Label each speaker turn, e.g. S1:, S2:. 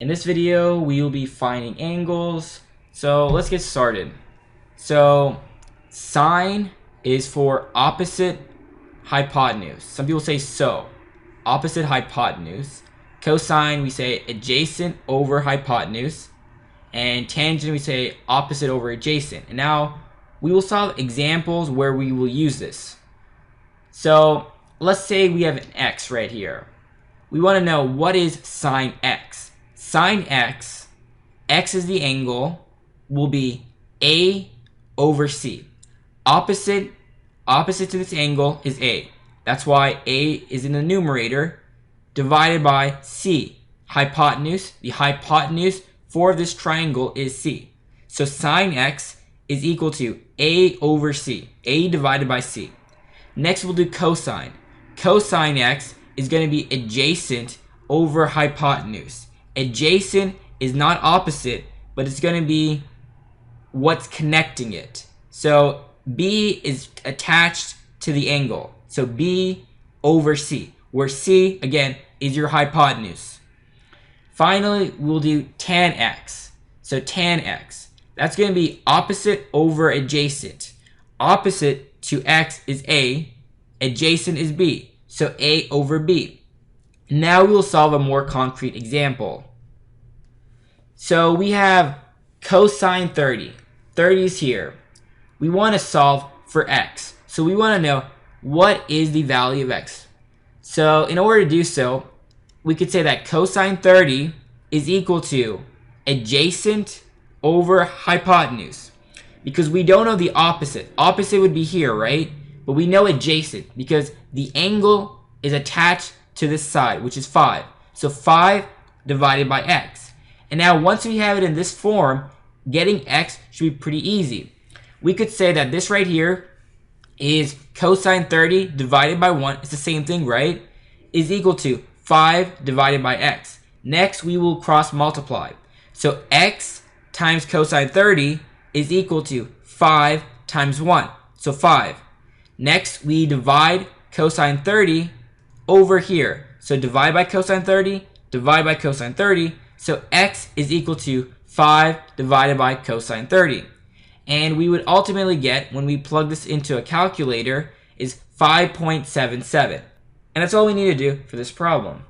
S1: In this video, we will be finding angles. So let's get started. So sine is for opposite hypotenuse. Some people say opposite hypotenuse. Cosine, we say adjacent over hypotenuse. And tangent, we say opposite over adjacent. And now we will solve examples where we will use this. So let's say we have an x right here. We want to know what is sine x. Sine x, x is the angle, will be A over C. Opposite to this angle is A. That's why A is in the numerator, divided by C. Hypotenuse, the hypotenuse for this triangle is C. So sine x is equal to A over C. A divided by C. Next we'll do cosine. Cosine x is going to be adjacent over hypotenuse. Adjacent is not opposite, but it's going to be what's connecting it. So B is attached to the angle. So B over C, where C, again, is your hypotenuse. Finally, we'll do tan x. So tan x, that's going to be opposite over adjacent. Opposite to x is A, adjacent is B. So A over B. Now we'll solve a more concrete example. So we have cosine 30. 30 is here. We want to solve for x. So we want to know what is the value of x. So in order to do so, we could say that cosine 30 is equal to adjacent over hypotenuse. Because we don't know the opposite. Opposite would be here, right? But we know adjacent because the angle is attached to this side, which is 5. So 5 divided by x. And now once we have it in this form, getting x should be pretty easy. We could say that this right here is cosine 30 divided by 1. It's the same thing, right? Is equal to 5 divided by x. Next, we will cross multiply. So x times cosine 30 is equal to 5 times 1. So 5. Next, we divide cosine 30 over here. So divide by cosine 30, divide by cosine 30. So x is equal to 5 divided by cosine 30. And we would ultimately get, when we plug this into a calculator, is 5.77. And that's all we need to do for this problem.